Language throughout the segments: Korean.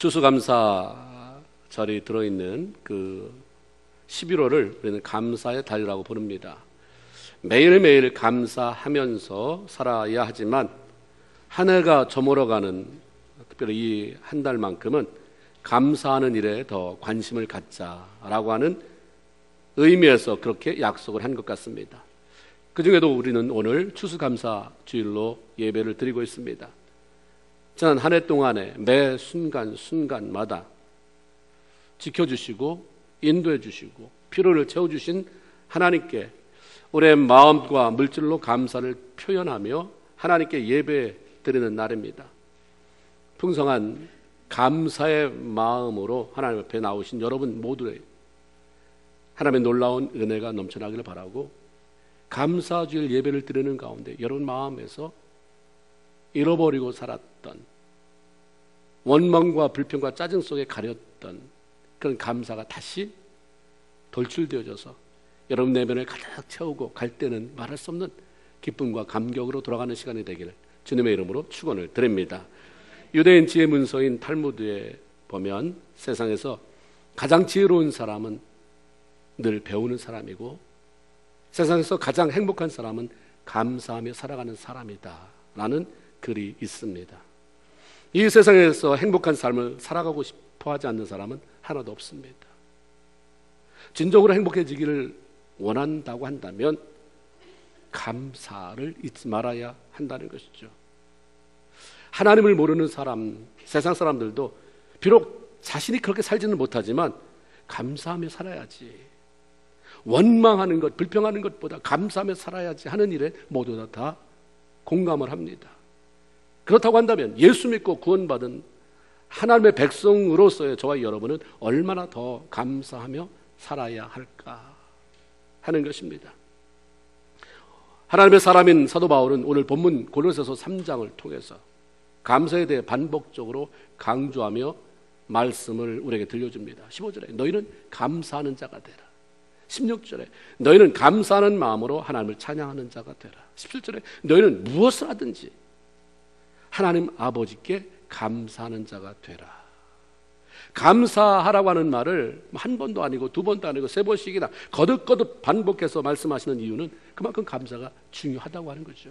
추수감사절이 들어있는 그 11월을 우리는 감사의 달이라고 부릅니다. 매일매일 감사하면서 살아야 하지만 한 해가 저물어가는 특별히 이 한 달만큼은 감사하는 일에 더 관심을 갖자라고 하는 의미에서 그렇게 약속을 한 것 같습니다. 그 중에도 우리는 오늘 추수감사 주일로 예배를 드리고 있습니다. 지난 한 해 동안에 매 순간마다 지켜주시고 인도해 주시고 필요를 채워주신 하나님께 우리의 마음과 물질로 감사를 표현하며 하나님께 예배 드리는 날입니다. 풍성한 감사의 마음으로 하나님 앞에 나오신 여러분 모두의 하나님의 놀라운 은혜가 넘쳐나기를 바라고, 감사주일 예배를 드리는 가운데 여러분 마음에서 잃어버리고 살았던 원망과 불평과 짜증 속에 가렸던 그런 감사가 다시 돌출되어져서 여러분 내면을 가득 채우고 갈 때는 말할 수 없는 기쁨과 감격으로 돌아가는 시간이 되기를 주님의 이름으로 축원을 드립니다. 유대인 지혜 문서인 탈무드에 보면 세상에서 가장 지혜로운 사람은 늘 배우는 사람이고 세상에서 가장 행복한 사람은 감사하며 살아가는 사람이다 라는 글이 있습니다. 이 세상에서 행복한 삶을 살아가고 싶어 하지 않는 사람은 하나도 없습니다. 진정으로 행복해지기를 원한다고 한다면 감사를 잊지 말아야 한다는 것이죠. 하나님을 모르는 사람, 세상 사람들도 비록 자신이 그렇게 살지는 못하지만 감사하며 살아야지, 원망하는 것, 불평하는 것보다 감사하며 살아야지 하는 일에 모두 다 공감을 합니다. 그렇다고 한다면 예수 믿고 구원받은 하나님의 백성으로서의 저와 여러분은 얼마나 더 감사하며 살아야 할까 하는 것입니다. 하나님의 사람인 사도 바울은 오늘 본문 고린도서 3장을 통해서 감사에 대해 반복적으로 강조하며 말씀을 우리에게 들려줍니다. 15절에 너희는 감사하는 자가 되라. 16절에 너희는 감사하는 마음으로 하나님을 찬양하는 자가 되라. 17절에 너희는 무엇을 하든지 하나님 아버지께 감사하는 자가 되라. 감사하라고 하는 말을 한 번도 아니고 두 번도 아니고 세 번씩이나 거듭거듭 반복해서 말씀하시는 이유는 그만큼 감사가 중요하다고 하는 거죠.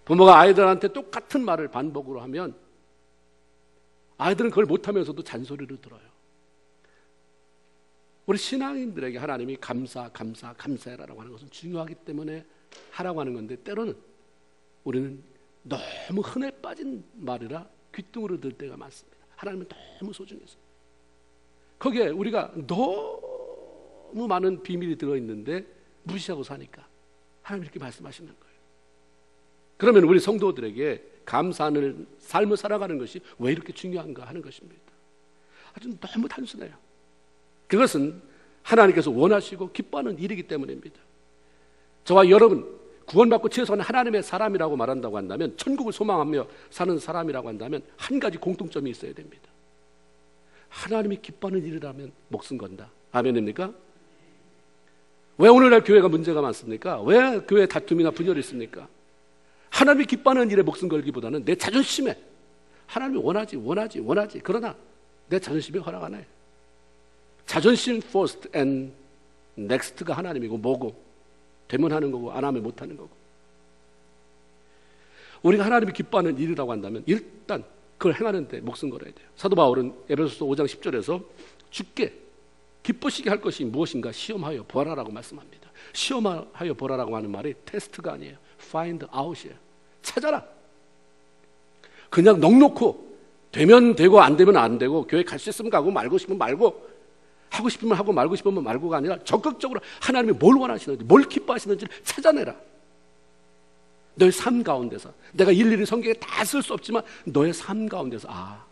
부모가 아이들한테 똑같은 말을 반복으로 하면 아이들은 그걸 못하면서도 잔소리를 들어요. 우리 신앙인들에게 하나님이 감사해라라고 하는 것은 중요하기 때문에 하라고 하는 건데, 때로는 우리는 너무 흔해 빠진 말이라 귓등으로 들 때가 많습니다. 하나님은 너무 소중해서 거기에 우리가 너무 많은 비밀이 들어있는데 무시하고 사니까 하나님이 이렇게 말씀하시는 거예요. 그러면 우리 성도들에게 감사하는 삶을 살아가는 것이 왜 이렇게 중요한가 하는 것입니다. 아주 너무 단순해요. 그것은 하나님께서 원하시고 기뻐하는 일이기 때문입니다. 저와 여러분 구원받고 최소한 하나님의 사람이라고 말한다고 한다면, 천국을 소망하며 사는 사람이라고 한다면 한 가지 공통점이 있어야 됩니다. 하나님이 기뻐하는 일이라면 목숨 건다. 아멘입니까? 왜 오늘날 교회가 문제가 많습니까? 왜 교회 다툼이나 분열이 있습니까? 하나님이 기뻐하는 일에 목숨 걸기보다는 내 자존심에, 하나님이 원하지 그러나 내 자존심이 허락 안 해요. 자존심 first and next가 하나님이고 뭐고, 되면 하는 거고 안 하면 못 하는 거고. 우리가 하나님이 기뻐하는 일이라고 한다면 일단 그걸 행하는 데 목숨 걸어야 돼요. 사도 바울은 에베소서 5장 10절에서 주께 기쁘시게 할 것이 무엇인가 시험하여 보라라고 말씀합니다. 시험하여 보라라고 하는 말이 테스트가 아니에요. find out이에요. 찾아라. 그냥 넉놓고 되면 되고 안 되면 안 되고, 교회 갈 수 있으면 가고 말고 싶으면 말고, 하고 싶으면 하고 말고 싶으면 말고가 아니라 적극적으로 하나님이 뭘 원하시는지, 뭘 기뻐하시는지를 찾아내라. 너의 삶 가운데서, 내가 일일이 성경에 다 쓸 수 없지만 너의 삶 가운데서,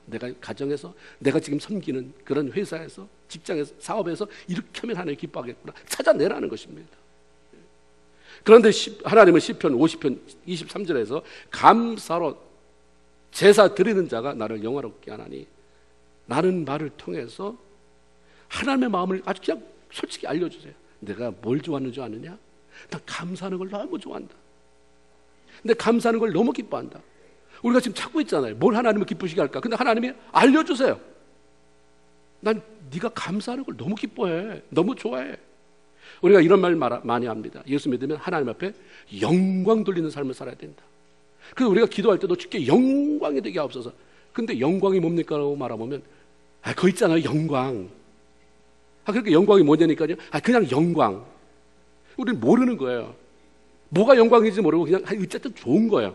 내가 가정에서, 내가 지금 섬기는 그런 회사에서, 직장에서, 사업에서 이렇게 하면 하나님이 기뻐하겠구나 찾아내라는 것입니다. 그런데 하나님은 시편 50편 23절에서 감사로 제사 드리는 자가 나를 영화롭게 하나니, 라는 말을 통해서 하나님의 마음을 아주 그냥 솔직히 알려주세요. 내가 뭘 좋아하는 줄 아느냐? 나 감사하는 걸 너무 좋아한다. 근데 감사하는 걸 너무 기뻐한다. 우리가 지금 찾고 있잖아요. 뭘 하나님을 기쁘시게 할까? 근데 하나님이 알려주세요. 난 네가 감사하는 걸 너무 기뻐해. 너무 좋아해. 우리가 이런 말 많이 합니다. 예수 믿으면 하나님 앞에 영광 돌리는 삶을 살아야 된다. 그래서 우리가 기도할 때도 주께 영광이 되게 하옵소서. 근데 영광이 뭡니까? 라고 말하면 그거 있잖아요. 영광. 그러니까 영광이 뭐냐니까요. 그냥 영광. 우리는 모르는 거예요. 뭐가 영광인지 모르고 그냥 어쨌든 좋은 거예요.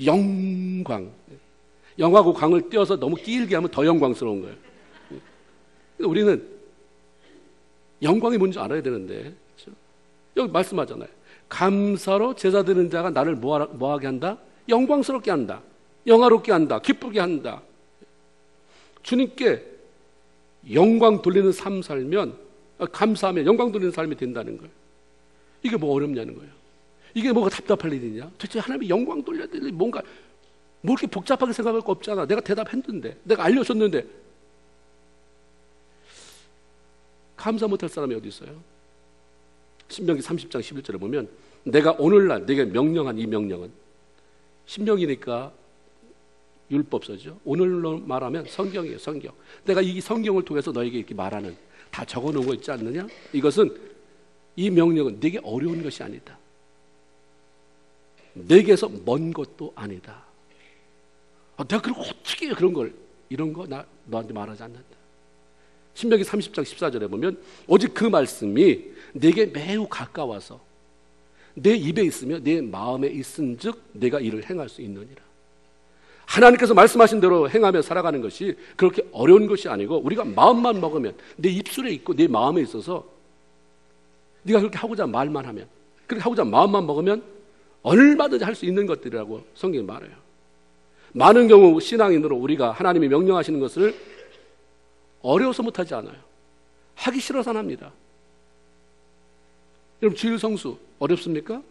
영광. 영하고 광을 띄어서 너무 길게 하면 더 영광스러운 거예요. 우리는 영광이 뭔지 알아야 되는데, 그렇죠? 여기 말씀하잖아요. 감사로 제사 드리는 자가 나를 뭐하게 한다? 영광스럽게 한다. 영화롭게 한다. 기쁘게 한다. 주님께 영광 돌리는 삶 살면, 감사하면 영광 돌리는 삶이 된다는 거예요. 이게 뭐 어렵냐는 거예요. 이게 뭐가 답답할 일이냐? 도대체 하나님이 영광 돌려야 될 일이 뭔가, 뭐 이렇게 복잡하게 생각할 거 없잖아. 내가 대답했는데, 내가 알려줬는데. 감사 못할 사람이 어디 있어요? 신명기 30장 11절에 보면 내가 오늘날 내게 명령한 이 명령은, 신명이니까 율법서죠. 오늘로 말하면 성경이에요. 성경. 내가 이 성경을 통해서 너에게 이렇게 말하는, 다 적어놓은 거 있지 않느냐? 이것은, 이 명령은 내게 어려운 것이 아니다. 내게서 먼 것도 아니다. 내가 그리고 어떻게 그런 걸, 이런 거 너한테 말하지 않는다. 신명기 30장 14절에 보면 오직 그 말씀이 내게 매우 가까워서 내 입에 있으며 내 마음에 있은즉 내가 이를 행할 수 있느니라. 하나님께서 말씀하신 대로 행하며 살아가는 것이 그렇게 어려운 것이 아니고, 우리가 마음만 먹으면, 내 입술에 있고 내 마음에 있어서, 네가 그렇게 하고자 말만 하면, 그렇게 하고자 마음만 먹으면 얼마든지 할 수 있는 것들이라고 성경이 말해요. 많은 경우 신앙인으로 우리가 하나님이 명령하시는 것을 어려워서 못하지 않아요. 하기 싫어서 안 합니다. 여러분, 주일 성수 어렵습니까?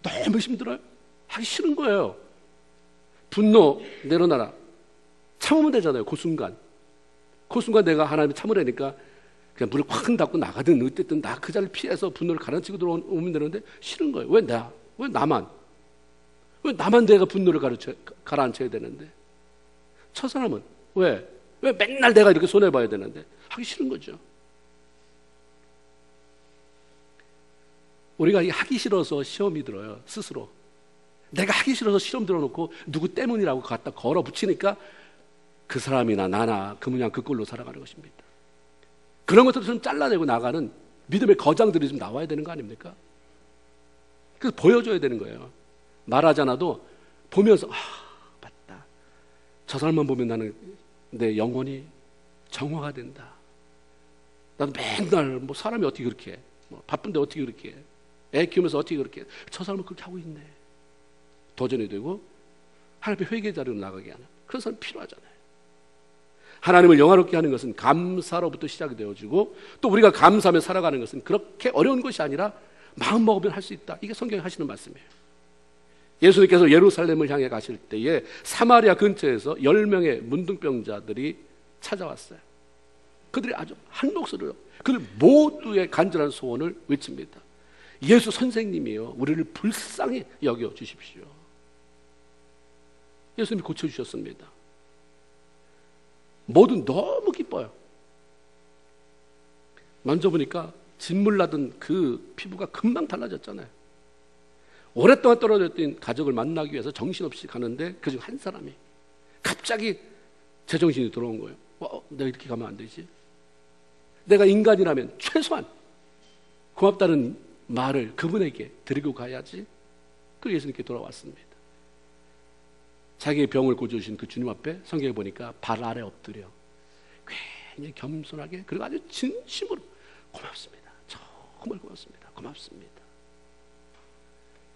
너무 힘들어요. 하기 싫은 거예요. 분노 내려놔라. 참으면 되잖아요. 그 순간 내가 하나님이 참으라니까 그냥 문을 콱 닫고 나가든 어쨌든 나 그 자리를 피해서 분노를 가라앉히고 들어오면 되는데 싫은 거예요. 왜 나만 내가 분노를 가라앉혀야 되는데, 저 사람은 왜 맨날 내가 이렇게 손해봐야 되는데, 하기 싫은 거죠. 우리가 하기 싫어서 시험이 들어요. 스스로 내가 하기 싫어서 시험 들어놓고 누구 때문이라고 갖다 걸어 붙이니까 그 사람이나 나나 그 모양 그 꼴로 살아가는 것입니다. 그런 것들을 좀 잘라내고 나가는 믿음의 거장들이 좀 나와야 되는 거 아닙니까? 그래서 보여줘야 되는 거예요. 말하지 않아도 보면서, 맞다, 저 사람만 보면 나는 내 영혼이 정화가 된다. 나도 맨날 뭐 사람이 어떻게 그렇게 해? 뭐 바쁜데 어떻게 그렇게 해? 애 키우면서 어떻게 그렇게 해? 저 사람은 그렇게 하고 있네. 도전이 되고 하나님의 회개 자리로 나가게 하는 그런 사람이 필요하잖아요. 하나님을 영화롭게 하는 것은 감사로부터 시작이 되어지고, 또 우리가 감사하며 살아가는 것은 그렇게 어려운 것이 아니라 마음 먹으면 할 수 있다. 이게 성경이 하시는 말씀이에요. 예수님께서 예루살렘을 향해 가실 때에 사마리아 근처에서 10명의 문둥병자들이 찾아왔어요. 그들이 아주 한 목소리로 그들 모두의 간절한 소원을 외칩니다. 예수 선생님이요, 우리를 불쌍히 여겨 주십시오. 예수님이 고쳐주셨습니다. 모두 너무 기뻐요. 만져보니까 진물 나던 그 피부가 금방 달라졌잖아요. 오랫동안 떨어졌던 가족을 만나기 위해서 정신없이 가는데 그중 한 사람이 갑자기 제정신이 돌아온 거예요. 내가 이렇게 가면 안 되지. 내가 인간이라면 최소한 고맙다는 말을 그분에게 드리고 가야지. 그리고 예수님께 돌아왔습니다. 자기의 병을 고쳐주신 그 주님 앞에 성경에 보니까 발 아래 엎드려 굉장히 겸손하게, 그리고 아주 진심으로 고맙습니다. 정말 고맙습니다. 고맙습니다.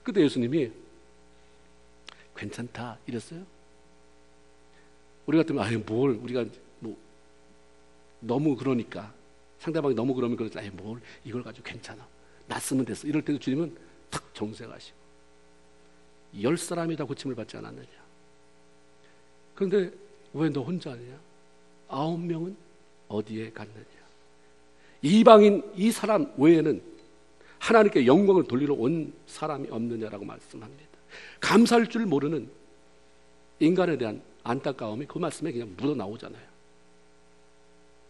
그때 예수님이 괜찮다 이랬어요. 우리 같으면 우리가 뭐 너무 그러니까, 상대방이 너무 그러면 그러지, 뭘 이걸 가지고 괜찮아, 났으면 됐어, 이럴 때도 주님은 탁 정색하시고, 10사람이 다 고침을 받지 않았느냐. 그런데 왜 너 혼자 하느냐? 9명은 어디에 갔느냐? 이방인 이 사람 외에는 하나님께 영광을 돌리러 온 사람이 없느냐라고 말씀합니다. 감사할 줄 모르는 인간에 대한 안타까움이 그 말씀에 그냥 묻어나오잖아요.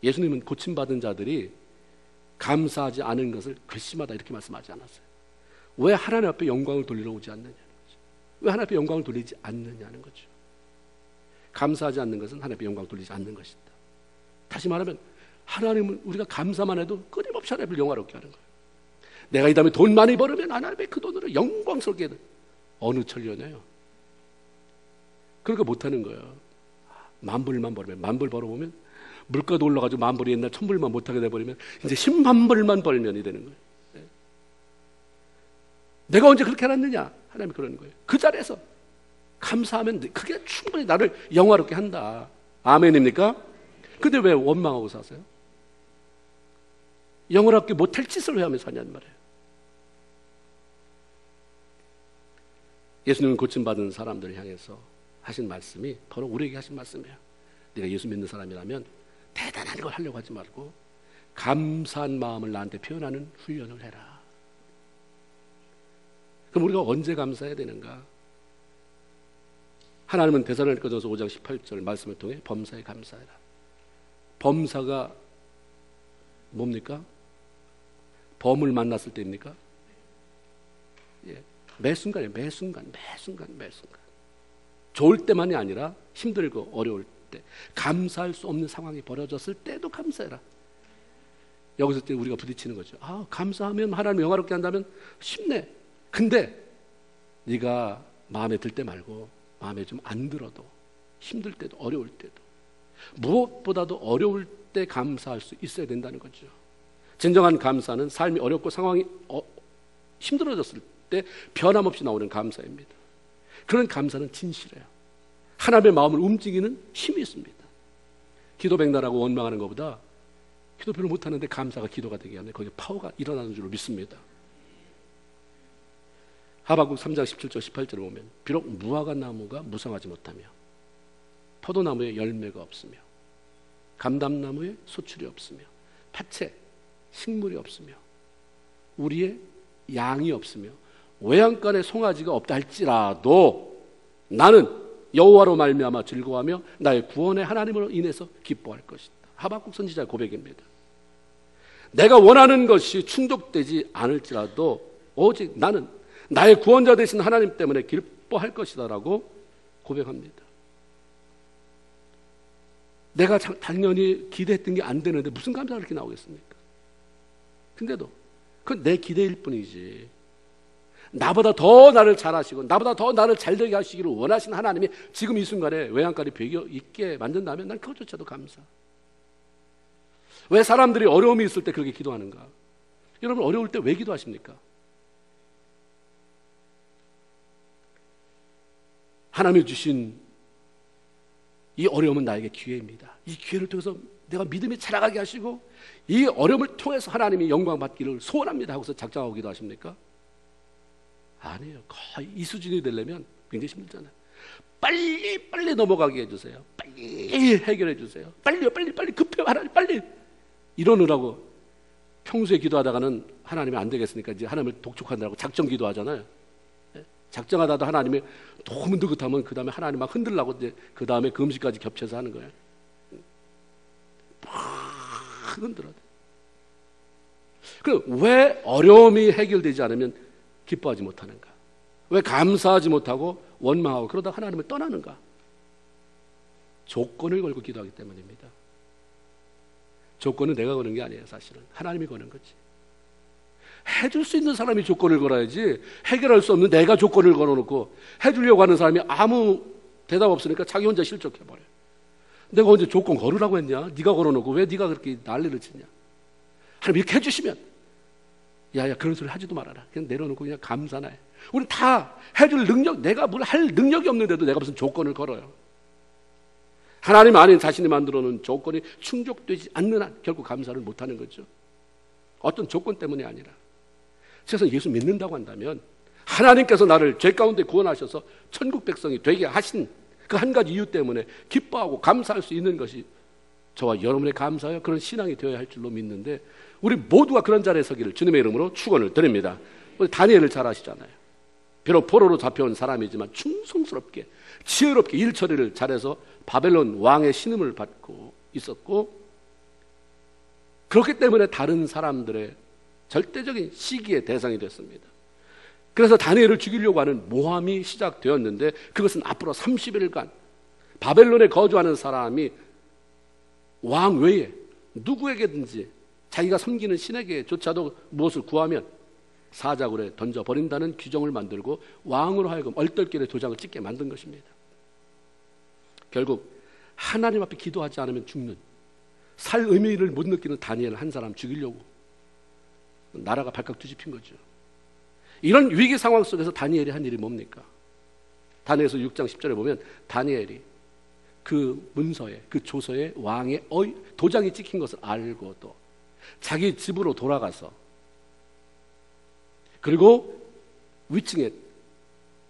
예수님은 고침받은 자들이 감사하지 않은 것을 괘씸하다 이렇게 말씀하지 않았어요. 왜 하나님 앞에 영광을 돌리러 오지 않느냐는 거죠. 왜 하나님 앞에 영광을 돌리지 않느냐는 거죠. 감사하지 않는 것은 하나님 앞에 영광을 돌리지 않는 것이다. 다시 말하면 하나님은 우리가 감사만 해도 끊임없이 하나님을 영화롭게 하는 거예요. 내가 이 다음에 돈 많이 벌으면 하나님의 그 돈으로 영광스럽게 해야 돼. 어느 천년이에요. 그러니까 못하는 거예요. 만불만 벌면, 만불 벌어보면 물가도 올라가지고 만불이 옛날 천불만 못하게 돼버리면 이제 10만 불만 벌면이 되는 거예요. 네. 내가 언제 그렇게 해놨느냐? 하나님이 그러는 거예요. 그 자리에서 감사하면 그게 충분히 나를 영화롭게 한다. 아멘입니까? 근데 왜 원망하고 사세요? 영화롭게 못할 짓을 왜 하면서 사냐는 말이에요. 예수님은 고침받은 사람들을 향해서 하신 말씀이 바로 우리에게 하신 말씀이에요. 네가 예수 믿는 사람이라면 대단한 걸 하려고 하지 말고 감사한 마음을 나한테 표현하는 훈련을 해라. 그럼 우리가 언제 감사해야 되는가? 하나님은 데살로니가전서 5장 18절 말씀을 통해 범사에 감사해라. 범사가 뭡니까? 범을 만났을 때입니까? 예. 매 순간이에요. 매 순간. 좋을 때만이 아니라 힘들고 어려울 때, 감사할 수 없는 상황이 벌어졌을 때도 감사해라. 여기서 때 우리가 부딪히는 거죠. 아, 감사하면 하나님 영화롭게 한다면 쉽네. 근데 네가 마음에 들 때 말고 마음에 좀 안 들어도, 힘들 때도, 어려울 때도, 무엇보다도 어려울 때 감사할 수 있어야 된다는 거죠. 진정한 감사는 삶이 어렵고 상황이 힘들어졌을 때 변함없이 나오는 감사입니다. 그런 감사는 진실해요. 하나님의 마음을 움직이는 힘이 있습니다. 기도 백날하고 원망하는 것보다 기도 별로 못하는데 감사가 기도가 되게 하면 거기에 파워가 일어나는 줄로 믿습니다. 하박국 3장 17절 18절을 보면 비록 무화과 나무가 무성하지 못하며 포도나무에 열매가 없으며 감담나무에 소출이 없으며 팥에 식물이 없으며 우리의 양이 없으며 외양간에 송아지가 없다 할지라도 나는 여호와로 말미암아 즐거워하며 나의 구원의 하나님으로 인해서 기뻐할 것이다. 하박국 선지자의 고백입니다. 내가 원하는 것이 충족되지 않을지라도 오직 나는 나의 구원자 되신 하나님 때문에 기뻐할 것이다 라고 고백합니다. 내가 당연히 기대했던 게 안 되는데 무슨 감사가 그렇게 나오겠습니까? 근데도 그건 내 기대일 뿐이지, 나보다 더 나를 잘하시고 나보다 더 나를 잘되게 하시기를 원하시는 하나님이 지금 이 순간에 외양간에 배겨 있게 만든다면 난 그것조차도 감사. 왜 사람들이 어려움이 있을 때 그렇게 기도하는가? 여러분 어려울 때 왜 기도하십니까? 하나님이 주신 이 어려움은 나에게 기회입니다. 이 기회를 통해서 내가 믿음이 자라가게 하시고 이 어려움을 통해서 하나님이 영광 받기를 소원합니다 하고서 작정하고 기도하십니까? 아니에요. 거의 이 수준이 되려면 굉장히 힘들잖아요. 빨리 넘어가게 해주세요. 빨리 해결해 주세요. 빨리 급해요. 하나님 빨리 이러느라고 평소에 기도하다가는 하나님이 안 되겠으니까 이제 하나님을 독촉한다고 작정 기도하잖아요. 작정하다도 하나님이 너무 느긋하면 그 다음에 하나님 막 흔들라고 이제 그 다음에 그 음식까지 겹쳐서 하는 거예요. 막 흔들어야 돼. 그럼 왜 어려움이 해결되지 않으면 기뻐하지 못하는가? 왜 감사하지 못하고 원망하고 그러다 하나님을 떠나는가? 조건을 걸고 기도하기 때문입니다. 조건은 내가 거는 게 아니에요. 사실은 하나님이 거는 거지. 해줄 수 있는 사람이 조건을 걸어야지 해결할 수 없는 내가 조건을 걸어놓고 해주려고 하는 사람이 아무 대답 없으니까 자기 혼자 실족해버려요. 내가 언제 조건 걸으라고 했냐? 네가 걸어놓고 왜 네가 그렇게 난리를 치냐? 하나님 이렇게 해주시면 야야 그런 소리 하지도 말아라. 그냥 내려놓고 그냥 감사나 해. 우리 다 해줄 능력, 내가 뭘 할 능력이 없는데도 내가 무슨 조건을 걸어요. 하나님 아닌 자신이 만들어 놓은 조건이 충족되지 않는 한 결국 감사를 못하는 거죠. 어떤 조건 때문이 아니라. 그래서 예수 믿는다고 한다면 하나님께서 나를 죄 가운데 구원하셔서 천국 백성이 되게 하신 그 한 가지 이유 때문에 기뻐하고 감사할 수 있는 것이 저와 여러분의 감사와 그런 신앙이 되어야 할 줄로 믿는데 우리 모두가 그런 자리에 서기를 주님의 이름으로 축원을 드립니다. 우리 다니엘을 잘 아시잖아요. 비록 포로로 잡혀온 사람이지만 충성스럽게 지혜롭게 일 처리를 잘해서 바벨론 왕의 신임을 받고 있었고, 그렇기 때문에 다른 사람들의 절대적인 시기의 대상이 됐습니다. 그래서 다니엘을 죽이려고 하는 모함이 시작되었는데, 그것은 앞으로 30일간 바벨론에 거주하는 사람이 왕 외에 누구에게든지 자기가 섬기는 신에게조차도 무엇을 구하면 사자굴에 던져버린다는 규정을 만들고 왕으로 하여금 얼떨결에 도장을 찍게 만든 것입니다. 결국 하나님 앞에 기도하지 않으면 죽는, 살 의미를 못 느끼는 다니엘 한 사람 죽이려고 나라가 발칵 뒤집힌 거죠. 이런 위기 상황 속에서 다니엘이 한 일이 뭡니까? 다니엘서 6장 10절에 보면 다니엘이 그 문서에, 그 조서에 왕의 도장이 찍힌 것을 알고도 자기 집으로 돌아가서, 그리고 위층에,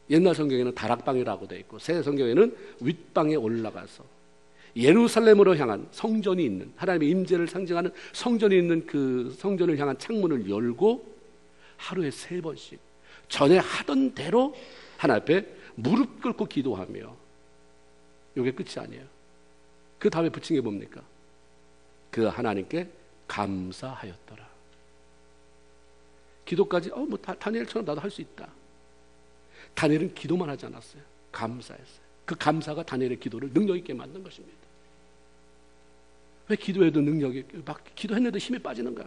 옛날 성경에는 다락방이라고 되어 있고 새 성경에는 윗방에 올라가서 예루살렘으로 향한 성전이 있는, 하나님의 임재를 상징하는 성전이 있는 그 성전을 향한 창문을 열고 하루에 3번씩 전에 하던 대로 하나님 앞에 무릎 꿇고 기도하며, 이게 끝이 아니에요. 그 다음에 붙인 게 뭡니까? 그 하나님께 감사하였더라. 기도까지 다니엘처럼 나도 할 수 있다. 다니엘은 기도만 하지 않았어요. 감사했어요. 그 감사가 다니엘의 기도를 능력 있게 만든 것입니다. 왜 기도해도 능력이, 막 기도했는데 힘이 빠지는 거야?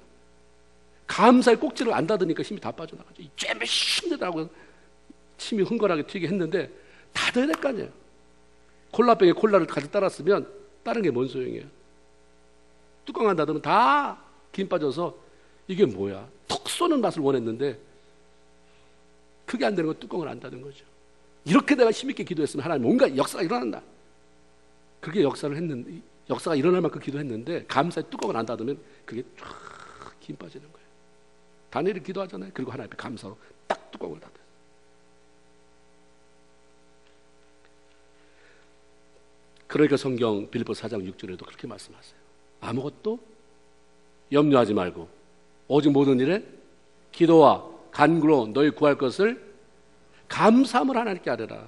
감사의 꼭지를 안 닫으니까 힘이 다 빠져나가죠. 이 쬐매 힘들다고 침이 흥건하게 튀게 했는데 다 돼야 될 거 아니에요. 콜라병에 콜라를 가득 따랐으면 다른 게 뭔 소용이에요? 뚜껑 안 닫으면 다 김 빠져서 이게 뭐야? 톡 쏘는 맛을 원했는데 그게 안 되는 건 뚜껑을 안 닫은 거죠. 이렇게 내가 힘있게 기도했으면 하나님 뭔가 역사가 일어난다. 그렇게 역사가 일어날 만큼 기도했는데 감사의 뚜껑을 안 닫으면 그게 쫙 김 빠지는 거예요. 다니엘이 기도하잖아요. 그리고 하나님 앞에 감사로 딱 뚜껑을 닫아요. 그러니까 성경 빌립보서 4장 6절에도 그렇게 말씀하세요. 아무것도 염려하지 말고 오직 모든 일에 기도와 간구로 너희 구할 것을 감사함을 하나님께 아뢰라.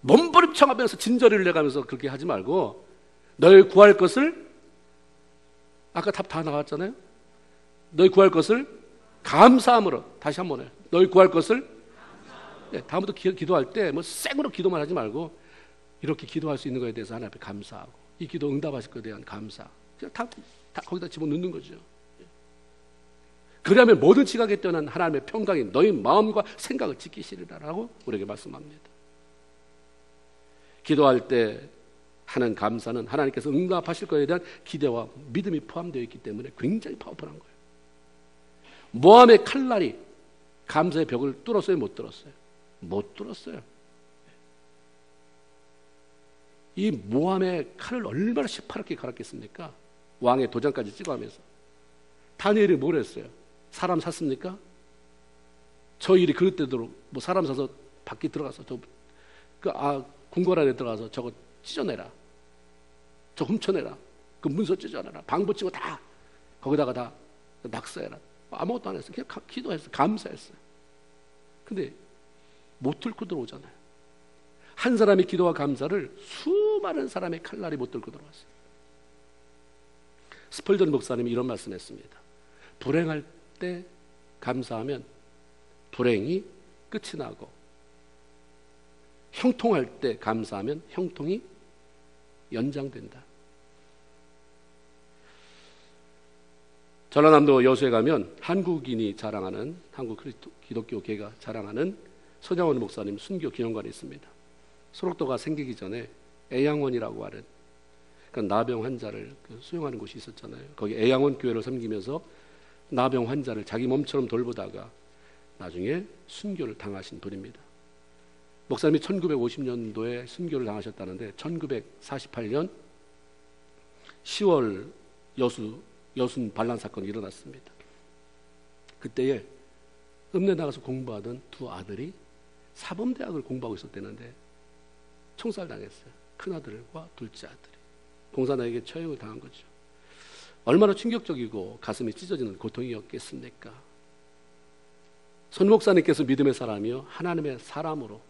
몸부림쳐가면서 진저리를 내가면서 그렇게 하지 말고 너희 구할 것을, 아까 답 다 나왔잖아요. 너희 구할 것을 감사함으로, 다시 한번 해요. 너희 구할 것을, 네, 다음부터 기도할 때 뭐 생으로 기도만 하지 말고 이렇게 기도할 수 있는 것에 대해서 하나님 앞에 감사하고 이 기도 응답하실 것에 대한 감사, 그냥 다 거기다 집어넣는 거죠. 그러면 모든 지각에 뛰어난 하나님의 평강이 너희 마음과 생각을 지키시리라라고 우리에게 말씀합니다. 기도할 때 하는 감사는 하나님께서 응답하실 것에 대한 기대와 믿음이 포함되어 있기 때문에 굉장히 파워풀한 거예요. 모함의 칼날이 감사의 벽을 뚫었어요? 못 뚫었어요? 못 뚫었어요. 이 모함의 칼을 얼마나 시퍼렇게 갈았겠습니까? 왕의 도장까지 찍어가면서. 다니엘이 뭘 했어요? 사람 샀습니까? 저 일이 그릇되도록 뭐 사람 사서 밖에 들어가서 궁궐 안에 들어가서 저거 찢어내라, 저 훔쳐내라, 그 문서 찢어내라, 방 붙이고 다 거기다가 다 낙서해라. 아무것도 안 했어요. 그냥 기도했어요. 감사했어요. 근데 못 들고 들어오잖아요. 한 사람의 기도와 감사를 수많은 사람의 칼날이 못 들고 들어왔어요. 스펄전 목사님이 이런 말씀했습니다. 불행할 때 감사하면 불행이 끝이 나고, 형통할 때 감사하면 형통이 연장된다. 전라남도 여수에 가면 한국인이 자랑하는, 한국 기독교계가 자랑하는 손양원 목사님 순교 기념관이 있습니다. 소록도가 생기기 전에 애양원이라고 하는 그 나병 환자를 수용하는 곳이 있었잖아요. 거기 애양원 교회를 섬기면서 나병 환자를 자기 몸처럼 돌보다가 나중에 순교를 당하신 분입니다. 목사님이 1950년도에 순교를 당하셨다는데 1948년 10월 여순 반란 사건이 일어났습니다. 그때에 읍내 나가서 공부하던 두 아들이 사범대학을 공부하고 있었다는데 총살당했어요. 큰아들과 둘째 아들이. 공산당에게 처형을 당한 거죠. 얼마나 충격적이고 가슴이 찢어지는 고통이었겠습니까? 손 목사님께서 믿음의 사람이요 하나님의 사람으로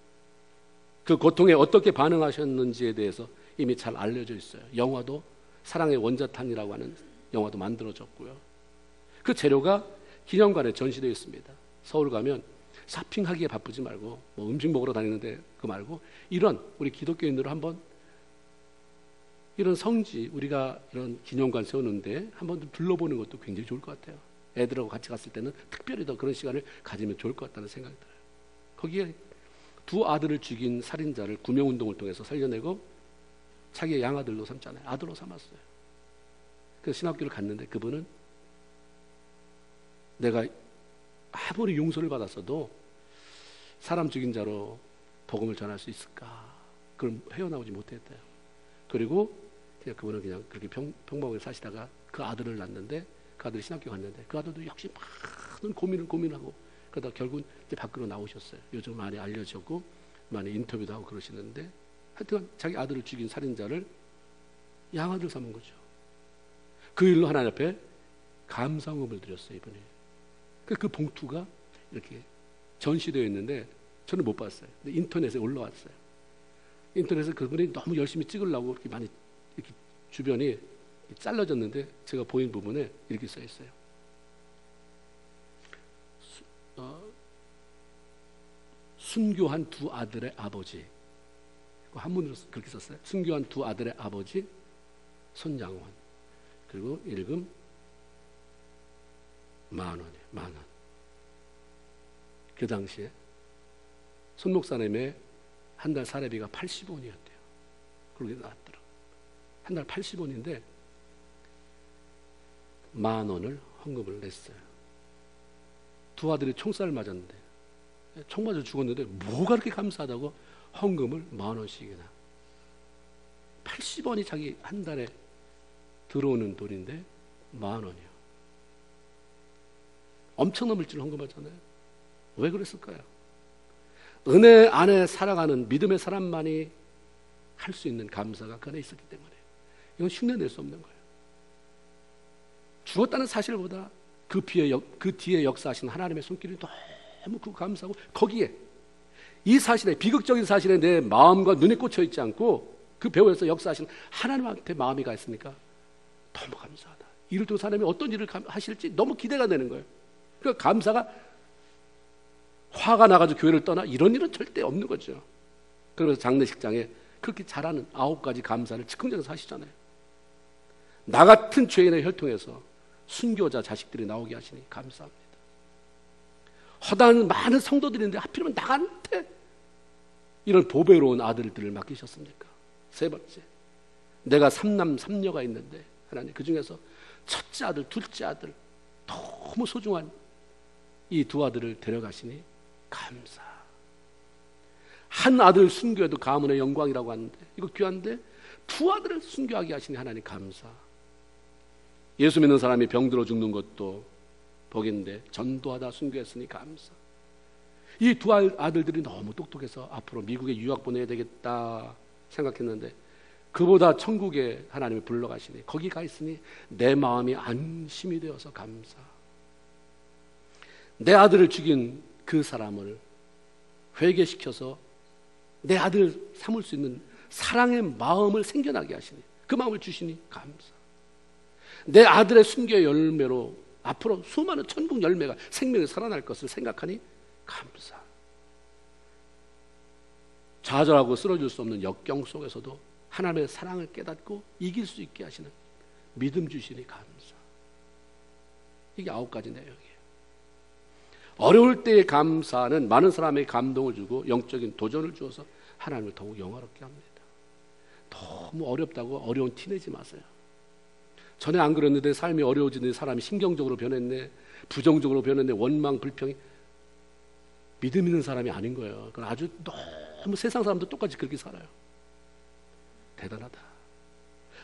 그 고통에 어떻게 반응하셨는지에 대해서 이미 잘 알려져 있어요. 영화도 사랑의 원자탄이라고 하는 영화도 만들어졌고요. 그 재료가 기념관에 전시되어 있습니다. 서울 가면 쇼핑하기에 바쁘지 말고 뭐 음식 먹으러 다니는데 그 말고 이런 우리 기독교인들을 한번 이런 성지 우리가 이런 기념관 세우는데 한번 둘러보는 것도 굉장히 좋을 것 같아요. 애들하고 같이 갔을 때는 특별히 더 그런 시간을 가지면 좋을 것 같다는 생각이 들어요. 거기에 두 아들을 죽인 살인자를 구명운동을 통해서 살려내고 자기의 양아들로 삼잖아요. 아들로 삼았어요. 그래서 신학교를 갔는데 그분은 내가 아무리 용서를 받았어도 사람 죽인 자로 복음을 전할 수 있을까? 그걸 헤어나오지 못했대요. 그리고 그냥 그분은 그냥 그렇게 평범하게 사시다가 그 아들을 낳는데 그 아들이 신학교 갔는데 그 아들도 역시 많은 고민하고 그러다 결국 이제 밖으로 나오셨어요. 요즘 많이 알려졌고 많이 인터뷰도 하고 그러시는데 하여튼 자기 아들을 죽인 살인자를 양아들 삼은 거죠. 그 일로 하나님 앞에 감사음을 드렸어요. 이분이. 그 봉투가 이렇게 전시되어 있는데 저는 못 봤어요. 근데 인터넷에 올라왔어요. 인터넷에 그분이 너무 열심히 찍으려고 이렇게 많이 이렇게 주변이 잘라졌는데 제가 보인 부분에 이렇게 써 있어요. 순교한 두 아들의 아버지. 한문으로 그렇게 썼어요. 순교한 두 아들의 아버지 손장원. 그리고 일금 10,000원이에요. 10,000원. 그 당시에 손 목사님의 한 달 사례비가 80원이었대요. 그렇게 나왔더라고요. 한 달 80원인데 10,000원을 헌금을 냈어요. 두 아들이 총살을 맞았는데 총 맞아 죽었는데 뭐가 그렇게 감사하다고 헌금을 10,000원씩이나 80원이 자기 한 달에 들어오는 돈인데 10,000원이요. 엄청난 물질을 헌금하잖아요. 왜 그랬을까요? 은혜 안에 살아가는 믿음의 사람만이 할 수 있는 감사가 그 안에 있었기 때문에 이건 흉내낼 수 없는 거예요. 죽었다는 사실보다 그 뒤에 역사하신 하나님의 손길이 너무 감사하고 거기에 이 사실에 비극적인 사실에 내 마음과 눈에 꽂혀 있지 않고 그 배후에서 역사하신 하나님한테 마음이 가 있으니까 너무 감사하다. 이를 통해서 하나님이 어떤 일을 하실지 너무 기대가 되는 거예요. 그러니까 감사가 화가 나가지고 교회를 떠나 이런 일은 절대 없는 거죠. 그러면서 장례식장에 그렇게 잘하는 9가지 감사를 즉흥적으로 하시잖아요. 나 같은 죄인의 혈통에서 순교자 자식들이 나오게 하시니 감사합니다. 허다한 많은 성도들인데 하필이면 나한테 이런 보배로운 아들들을 맡기셨습니까? 세 번째, 내가 3남 3녀가 있는데 하나님 그 중에서 첫째 아들, 둘째 아들 너무 소중한 이 두 아들을 데려가시니 감사. 한 아들 순교해도 가문의 영광이라고 하는데 이거 귀한데 두 아들을 순교하게 하시니 하나님 감사. 예수 믿는 사람이 병들어 죽는 것도 복인데 전도하다 순교했으니 감사. 이 두 아들들이 너무 똑똑해서 앞으로 미국에 유학 보내야 되겠다 생각했는데 그보다 천국에 하나님이 불러가시니 거기 가 있으니 내 마음이 안심이 되어서 감사. 내 아들을 죽인 그 사람을 회개시켜서 내 아들 삼을 수 있는 사랑의 마음을 생겨나게 하시니 그 마음을 주시니 감사. 내 아들의 순교의 열매로 앞으로 수많은 천국 열매가 생명이 살아날 것을 생각하니 감사. 좌절하고 쓰러질 수 없는 역경 속에서도 하나님의 사랑을 깨닫고 이길 수 있게 하시는 믿음 주시니 감사. 이게 9가지 내용이에요. 어려울 때의 감사는 많은 사람에게 감동을 주고 영적인 도전을 주어서 하나님을 더욱 영화롭게 합니다. 너무 어렵다고 어려운 티 내지 마세요. 전에 안 그랬는데 삶이 어려워지는데 사람이 신경적으로 변했네, 부정적으로 변했네, 원망, 불평이 믿음 있는 사람이 아닌 거예요. 그건 아주 너무 세상 사람도 똑같이 그렇게 살아요. 대단하다.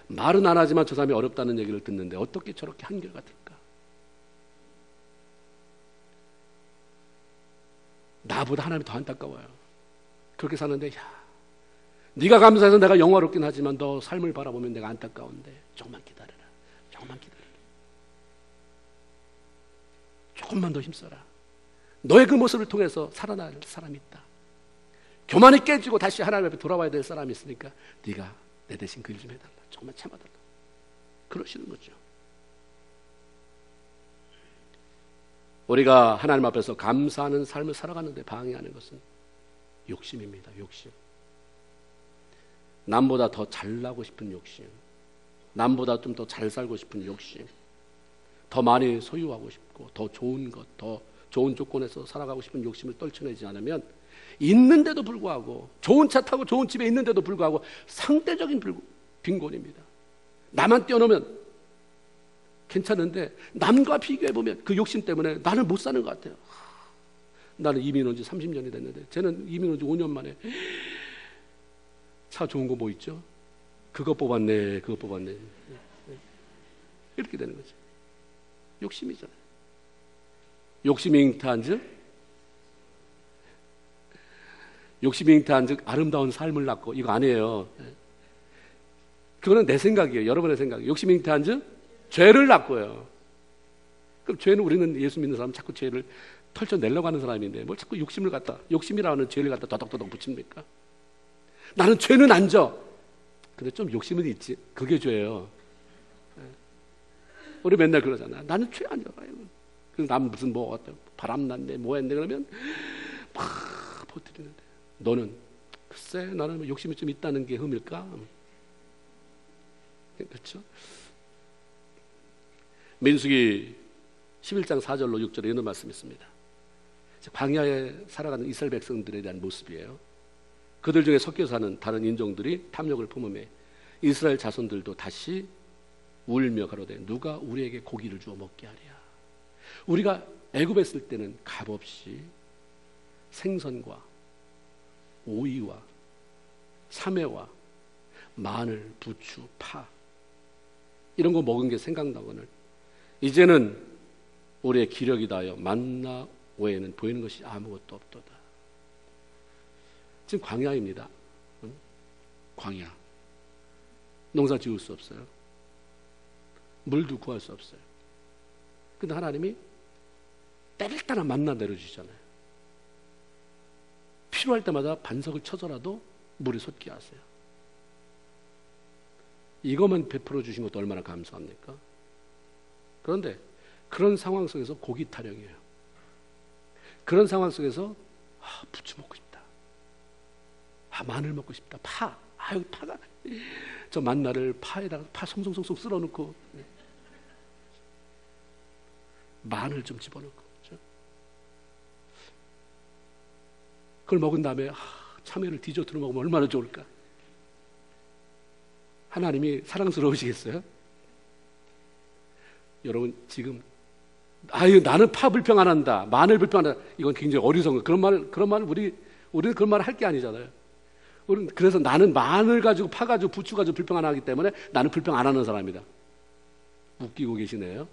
말은 안 하지만 저 사람이 어렵다는 얘기를 듣는데 어떻게 저렇게 한결같을까? 나보다 하나님이 더 안타까워요. 그렇게 사는데 네가 감사해서 내가 영화롭긴 하지만 너 삶을 바라보면 내가 안타까운데 조금만 기다려라. 조금만 기다려라. 조금만 더 힘써라. 너의 그 모습을 통해서 살아날 사람이 있다. 교만이 깨지고 다시 하나님 앞에 돌아와야 될 사람이 있으니까 네가 내 대신 그 일 좀 해달라. 조금만 참아달라. 그러시는 거죠. 우리가 하나님 앞에서 감사하는 삶을 살아가는데 방해하는 것은 욕심입니다. 욕심. 남보다 더 잘나고 싶은 욕심, 남보다 좀 더 잘 살고 싶은 욕심, 더 많이 소유하고 싶고 더 좋은 것, 더 좋은 조건에서 살아가고 싶은 욕심을 떨쳐내지 않으면 있는데도 불구하고 좋은 차 타고 좋은 집에 있는데도 불구하고 상대적인 빈곤입니다. 나만 뛰어넘으면 괜찮은데 남과 비교해보면 그 욕심 때문에 나는 못 사는 것 같아요. 나는 이민 온 지 30년이 됐는데 쟤는 이민 온 지 5년 만에 차 좋은 거 뭐 있죠? 그거 뽑았네, 그거 뽑았네. 이렇게 되는 거죠. 욕심이잖아요. 욕심이 잉태한 즉 아름다운 삶을 낳고, 이거 아니에요. 그거는 내 생각이에요. 여러분의 생각이에요. 욕심이 잉태한 즉 죄를 낳고요. 그럼 죄는, 우리는 예수 믿는 사람 자꾸 죄를 털쳐내려고 하는 사람인데 뭘 자꾸 욕심이라는 죄를 갖다 더덕더덕 붙입니까? 나는 죄는 안 져. 근데 좀 욕심은 있지. 그게 죄예요. 우리 맨날 그러잖아. 나는 죄 안 져. 그래서 남 무슨 뭐 바람났네 뭐 했네 그러면 막 버티는데, 너는 글쎄 나는 욕심이 좀 있다는 게 흠일까? 그렇죠? 민수기 11장 4절로 6절에 이런 말씀이 있습니다. 광야에 살아가는 이스라엘 백성들에 대한 모습이에요. 그들 중에 섞여 사는 다른 인종들이 탐욕을 품음에 이스라엘 자손들도 다시 울며 가로되 누가 우리에게 고기를 주어 먹게 하랴. 우리가 애굽에 있을 때는 값없이 생선과 오이와 참외와 마늘, 부추, 파 이런 거 먹은 게 생각나거늘 이제는 우리의 기력이 다하여 만나 외에는 보이는 것이 아무것도 없도다. 지금 광야입니다. 광야. 농사 지을 수 없어요. 물도 구할 수 없어요. 근데 하나님이 때를 따라 만나 내려주시잖아요. 필요할 때마다 반석을 쳐서라도 물에 솟게 하세요. 이것만 베풀어 주신 것도 얼마나 감사합니까? 그런데 그런 상황 속에서 고기 타령이에요. 그런 상황 속에서 부추 먹고 싶다. 마늘 먹고 싶다. 파. 여기 파가. 저 만나를 파에다가 파 송송송송 쓸어놓고 마늘 좀 집어넣고 그렇죠? 그걸 먹은 다음에 참외를 디저트로 먹으면 얼마나 좋을까? 하나님이 사랑스러우시겠어요? 여러분 지금 나는 파 불평 안 한다, 마늘 불평 안 한다, 이건 굉장히 어리석은 그런 말 우리는 그런 말을 할 게 아니잖아요. 우리는 그래서 나는 마늘 가지고 파 가지고 부추 가지고 불평 안 하기 때문에 나는 불평 안 하는 사람이다. 웃기고 계시네요.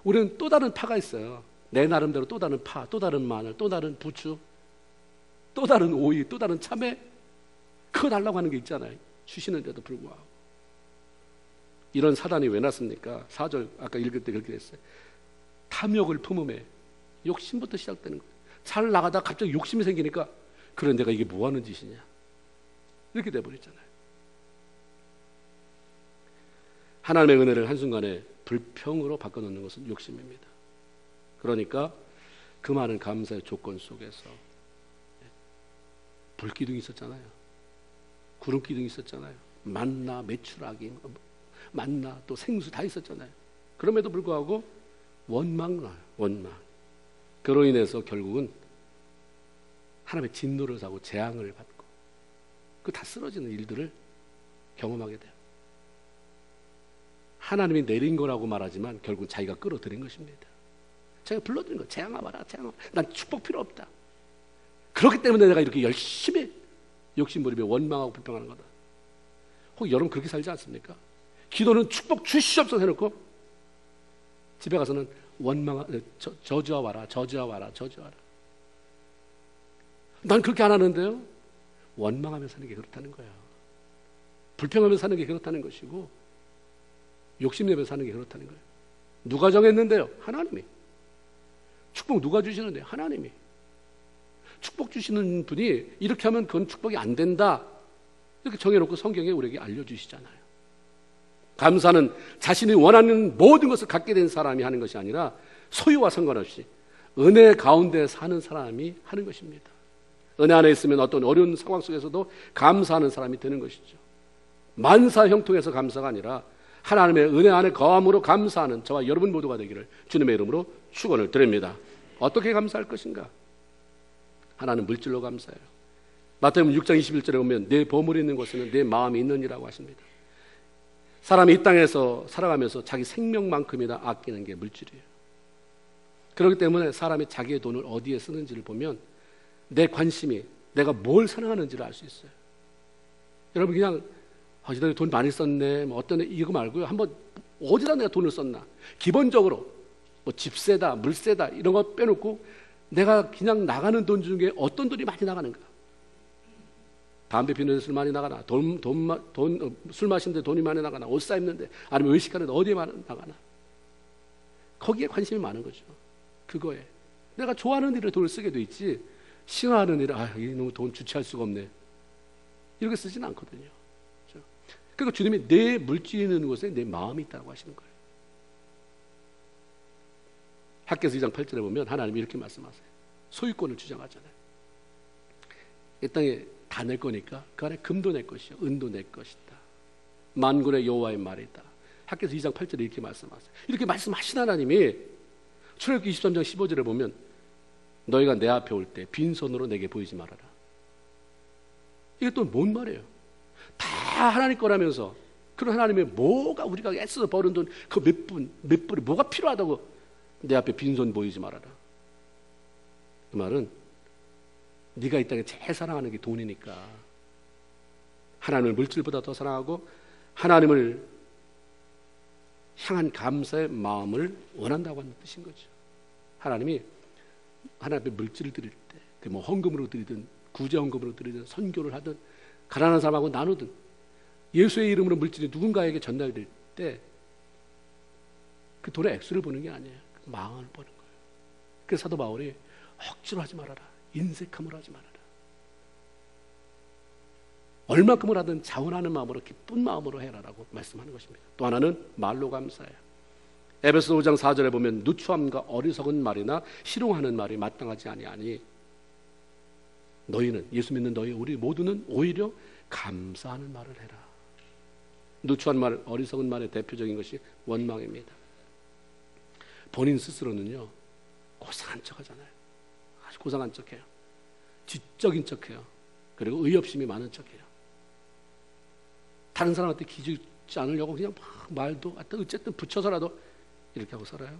우리는 또 다른 파가 있어요. 내 나름대로 또 다른 파, 또 다른 마늘, 또 다른 부추, 또 다른 오이, 또 다른 참외, 그거 달라고 하는 게 있잖아요. 주시는데도 불구하고. 이런 사단이 왜 났습니까? 4절 아까 읽을 때 그렇게 됐어요. 탐욕을 품음에 욕심부터 시작되는 거예요. 잘 나가다 갑자기 욕심이 생기니까 그래 내가 이게 뭐 하는 짓이냐 이렇게 돼버리잖아요. 하나님의 은혜를 한순간에 불평으로 바꿔놓는 것은 욕심입니다. 그러니까 그 많은 감사의 조건 속에서 불기둥이 있었잖아요. 구름기둥이 있었잖아요. 만나, 메추라기, 만나 또 생수 다 있었잖아요. 그럼에도 불구하고 원망. 그로 인해서 결국은 하나님의 진노를 사고 재앙을 받고 그 다 쓰러지는 일들을 경험하게 돼요. 하나님이 내린 거라고 말하지만 결국 자기가 끌어들인 것입니다. 자기가 불러들인 거. 재앙아 와라, 재앙아. 난 축복 필요 없다. 그렇기 때문에 내가 이렇게 열심히 욕심부리며 원망하고 불평하는 거다. 혹 여러분 그렇게 살지 않습니까? 기도는 축복 주시옵소서 해놓고 집에 가서는 저주하 와라. 난 그렇게 안 하는데요. 원망하며 사는 게 그렇다는 거예요. 불평하며 사는 게 그렇다는 것이고 욕심내며 사는 게 그렇다는 거예요. 누가 정했는데요? 하나님이. 축복 누가 주시는데? 하나님이. 축복 주시는 분이 이렇게 하면 그건 축복이 안 된다, 이렇게 정해놓고 성경에 우리에게 알려주시잖아요. 감사는 자신이 원하는 모든 것을 갖게 된 사람이 하는 것이 아니라 소유와 상관없이 은혜 가운데 사는 사람이 하는 것입니다. 은혜 안에 있으면 어떤 어려운 상황 속에서도 감사하는 사람이 되는 것이죠. 만사 형통해서 감사가 아니라 하나님의 은혜 안에 거함으로 감사하는 저와 여러분 모두가 되기를 주님의 이름으로 축원을 드립니다. 어떻게 감사할 것인가? 하나는 물질로 감사해요. 마태복음 6장 21절에 보면 내 보물이 있는 곳에는 내 마음이 있느니라고 하십니다. 사람이 이 땅에서 살아가면서 자기 생명만큼이나 아끼는 게 물질이에요. 그렇기 때문에 사람이 자기의 돈을 어디에 쓰는지를 보면 내 관심이 내가 뭘 사랑하는지를 알 수 있어요. 여러분 그냥 어디다 돈 많이 썼네, 뭐 어떤 이거 말고요. 한번 어디다 내가 돈을 썼나? 기본적으로 뭐 집세다, 물세다 이런 거 빼놓고 내가 그냥 나가는 돈 중에 어떤 돈이 많이 나가는가? 담배 피우는데 술 많이 나가나? 술 마시는데 돈이 많이 나가나? 옷 사 입는데, 아니면 외식하는데 어디에 많이 나가나? 거기에 관심이 많은 거죠. 그거에 내가 좋아하는 일에 돈을 쓰게 돼 있지, 싫어하는 일에 이 너무 돈 주체할 수가 없네, 이렇게 쓰지는 않거든요. 그렇죠? 그러니까 주님이 내 물질이 있는 곳에 내 마음이 있다고 하시는 거예요. 학개서 2장 8절에 보면 하나님이 이렇게 말씀하세요. 소유권을 주장하잖아요. 이 땅에 다 낼 거니까 그 안에 금도 낼 것이요 은도 낼 것이다. 만군의 여호와의 말이다. 학개서 2장 8절에 이렇게 말씀하세요. 이렇게 말씀하신 하나님이 출애굽기 23장 15절에 보면 너희가 내 앞에 올 때 빈손으로 내게 보이지 말아라. 이게 또 뭔 말이에요? 다 하나님 거라면서 그런 하나님의 뭐가 우리가 애써서 버는 돈 그 몇 불이 뭐가 필요하다고 내 앞에 빈손 보이지 말아라. 그 말은 네가 이 땅에 제일 사랑하는 게 돈이니까 하나님을 물질보다 더 사랑하고 하나님을 향한 감사의 마음을 원한다고 하는 뜻인 거죠. 하나님이 하나님 앞에 물질을 드릴 때, 그 뭐 헌금으로 드리든 구제헌금으로 드리든 선교를 하든 가난한 사람하고 나누든 예수의 이름으로 물질이 누군가에게 전달될 때 그 돈의 액수를 보는 게 아니에요. 그 마음을 보는 거예요. 그래서 사도 바울이 억지로 하지 말아라. 인색함으로 하지 말아라. 얼마큼을 하든 자원하는 마음으로 기쁜 마음으로 해라라고 말씀하는 것입니다. 또 하나는 말로 감사해요. 에베소 5장 4절에 보면 누추함과 어리석은 말이나 희롱하는 말이 마땅하지 아니하니 너희는, 예수 믿는 너희 우리 모두는 오히려 감사하는 말을 해라. 누추한 말, 어리석은 말의 대표적인 것이 원망입니다. 본인 스스로는요 고상한 척 하잖아요. 아주 고상한 척해요. 지적인 척해요. 그리고 의협심이 많은 척해요. 다른 사람한테 기죽지 않으려고 그냥 막 말도 어쨌든 붙여서라도 이렇게 하고 살아요.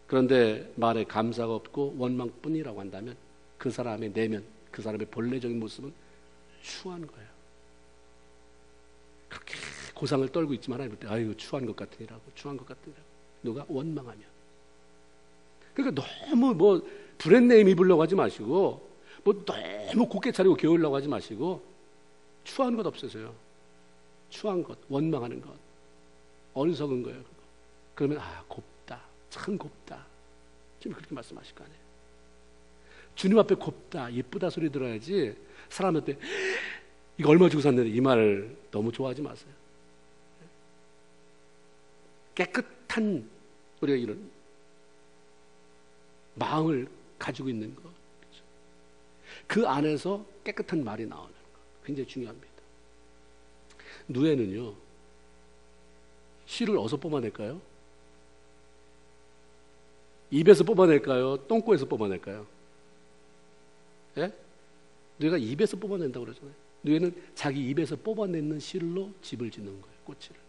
그런데 말에 감사가 없고 원망뿐이라고 한다면 그 사람의 내면, 그 사람의 본래적인 모습은 추한 거예요. 그렇게 고상을 떨고 있지만 하나님 볼 때 아이고 추한 것 같으니라고, 추한 것 같으니라고. 누가 원망하면. 그러니까 너무 뭐 브랜드네임 입으려고 하지 마시고, 뭐 너무 곱게 차리고 겨울려고 하지 마시고, 추한 것 없으세요. 추한 것, 원망하는 것, 어리석은 거예요. 그거. 그러면 곱다, 참 곱다. 지금 그렇게 말씀하실 거 아니에요. 주님 앞에 곱다, 예쁘다 소리 들어야지 사람한테 이거 얼마 주고 샀는데 이 말을 너무 좋아하지 마세요. 깨끗한 우리가 이런 마음을 가지고 있는 것, 그 안에서 깨끗한 말이 나오는 것 굉장히 중요합니다. 누에는요 씨를 어디서 뽑아낼까요? 입에서 뽑아낼까요? 똥꼬에서 뽑아낼까요? 예? 누에가 입에서 뽑아낸다고 그러잖아요. 누에는 자기 입에서 뽑아내는 실로 집을 짓는 거예요. 꼬치를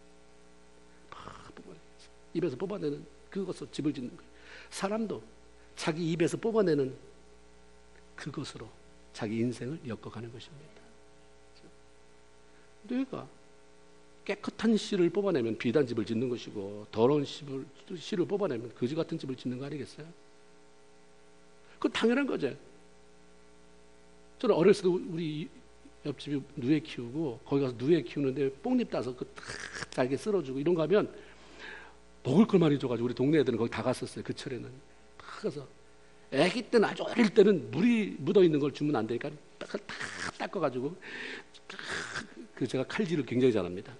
입에서 뽑아내는 그것으로 집을 짓는 거예요. 사람도 자기 입에서 뽑아내는 그것으로 자기 인생을 엮어가는 것입니다. 누에가 깨끗한 씨를 뽑아내면 비단 집을 짓는 것이고 더러운 씨를 뽑아내면 거지 같은 집을 짓는 거 아니겠어요? 그건 당연한 거죠. 저는 어렸을 때 우리 옆집이 누에 키우고 거기 가서 누에 키우는데 뽕잎 따서 그 달게 쓸어주고 이런 거 하면 먹을 걸 많이 줘가지고 우리 동네 애들은 거기 다 갔었어요. 그 철에는 다 가서 애기 때는 아주 어릴 때는 물이 묻어 있는 걸 주면 안 되니까 다 닦아가지고 그 제가 칼질을 굉장히 잘합니다.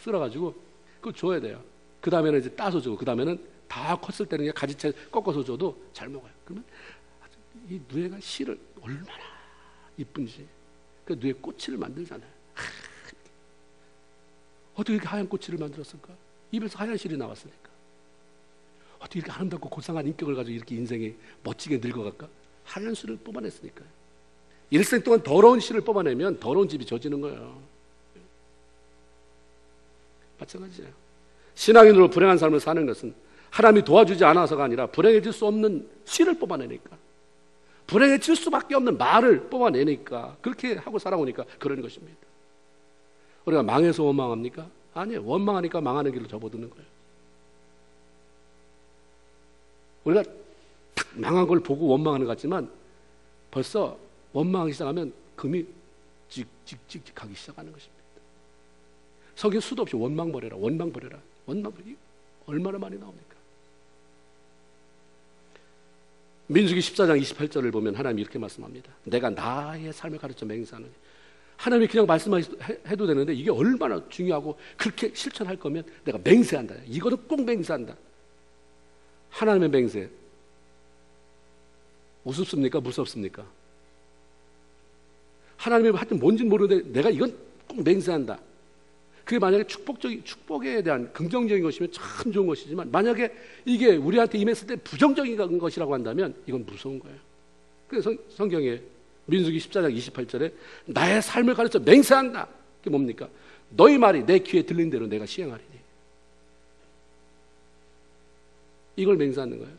쓸어가지고 그거 줘야 돼요. 그 다음에는 이제 따서 주고 그 다음에는 다 컸을 때는 가지채 꺾어서 줘도 잘 먹어요. 그러면 이 누에가 실을 얼마나 이쁜지 그 누에 꼬치를 만들잖아요. 어떻게 이렇게 하얀 꼬치를 만들었을까? 입에서 하얀 실이 나왔으니까. 어떻게 이렇게 아름답고 고상한 인격을 가지고 이렇게 인생이 멋지게 늙어갈까? 하얀 실을 뽑아냈으니까요. 일생 동안 더러운 실을 뽑아내면 더러운 집이 져지는 거예요. 마찬가지예요. 신앙인으로 불행한 삶을 사는 것은 하나님이 도와주지 않아서가 아니라 불행해질 수 없는 실을 뽑아내니까, 불행해질 수밖에 없는 말을 뽑아내니까, 그렇게 하고 살아오니까 그런 것입니다. 우리가 망해서 원망합니까? 아니에요. 원망하니까 망하는 길로 접어드는 거예요. 우리가 딱 망한 걸 보고 원망하는 것 같지만 벌써 원망하기 시작하면 금이 찍찍찍찍 가기 시작하는 것입니다. 성경 수도 없이 원망 버려라, 원망 버려라, 원망 버리기 얼마나 많이 나옵니까? 민수기 14장 28절을 보면 하나님이 이렇게 말씀합니다. 내가 나의 삶을 가르쳐 맹세하노니. 하나님이 그냥 말씀해도 되는데 이게 얼마나 중요하고 그렇게 실천할 거면 내가 맹세한다. 이거는 꼭 맹세한다. 하나님의 맹세 우습습니까? 무섭습니까? 하나님이 하여튼 뭔지는 모르는데 내가 이건 꼭 맹세한다. 그게 만약에 축복에 대한 긍정적인 것이면 참 좋은 것이지만 만약에 이게 우리한테 임했을 때 부정적인 것이라고 한다면 이건 무서운 거예요. 그래서 성경에 민수기 14장 28절에 나의 삶을 가르쳐 맹세한다. 그게 뭡니까? 너희 말이 내 귀에 들린 대로 내가 시행하리니. 이걸 맹세하는 거예요.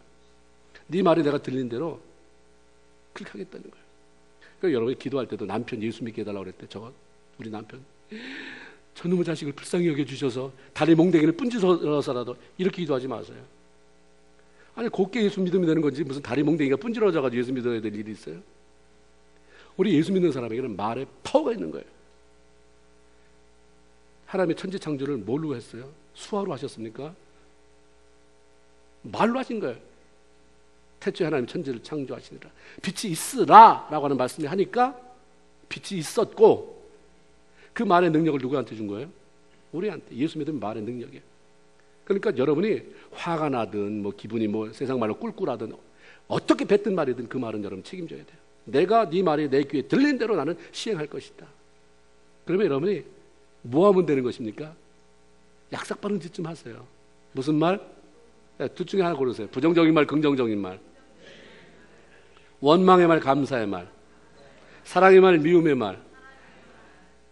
네 말이 내가 들린 대로 그렇게 하겠다는 거예요. 그러니까 여러분이 기도할 때도 남편 예수 믿게 해달라고 그랬대. 우리 남편 저놈의 자식을 불쌍히 여겨주셔서 다리 몽댕이를 분지러서라도 이렇게 기도하지 마세요. 아니 곱게 예수 믿으면 되는 건지 무슨 다리 몽댕이가 분지러져가지고 예수 믿어야 될 일이 있어요? 우리 예수 믿는 사람에게는 말에 파워가 있는 거예요. 하나님의 천지 창조를 뭘로 했어요? 수화로 하셨습니까? 말로 하신 거예요. 태초에 하나님 천지를 창조하시니라 빛이 있으라 라고 하는 말씀을 하니까 빛이 있었고 그 말의 능력을 누구한테 준 거예요? 우리한테. 예수 믿으면 말의 능력이에요. 그러니까 여러분이 화가 나든 뭐 기분이 뭐 세상 말로 꿀꿀하든 어떻게 뱉든 말이든 그 말은 여러분 책임져야 돼요. 내가 네 말이 내 귀에 들린 대로 나는 시행할 것이다. 그러면 여러분이 뭐 하면 되는 것입니까? 약삭 빠른 짓 좀 하세요. 무슨 말? 둘 중에 하나 고르세요. 부정적인 말, 긍정적인 말. 원망의 말, 감사의 말. 사랑의 말, 미움의 말.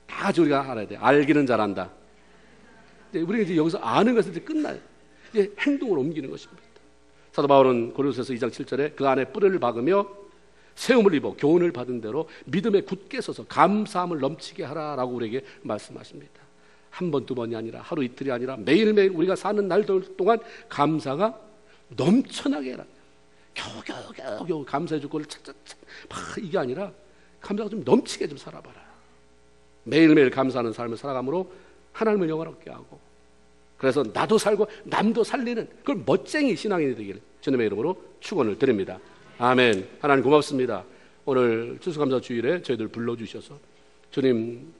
다 우리가 알아야 돼. 알기는 잘한다. 우리가 이제 여기서 아는 것은 이제 끝나요. 이제 행동으로 옮기는 것입니다. 사도 바울은 고린도서서 2장 7절에 그 안에 뿔을 박으며 세움을 입어 교훈을 받은 대로 믿음에 굳게 서서 감사함을 넘치게 하라라고 우리에게 말씀하십니다. 한 번, 두 번이 아니라 하루 이틀이 아니라 매일매일 우리가 사는 날들 동안 감사가 넘쳐나게 해라. 겨우 감사해 줄 거를 차차차 이게 아니라 감사가 좀 넘치게 좀 살아봐라. 매일매일 감사하는 삶을 살아감으로 하나님을 영화롭게 하고 그래서 나도 살고 남도 살리는 그런 멋쟁이 신앙인이 되기를 주님의 이름으로 축원을 드립니다. 아멘. 하나님 고맙습니다. 오늘 추수감사 주일에 저희들 불러주셔서 주님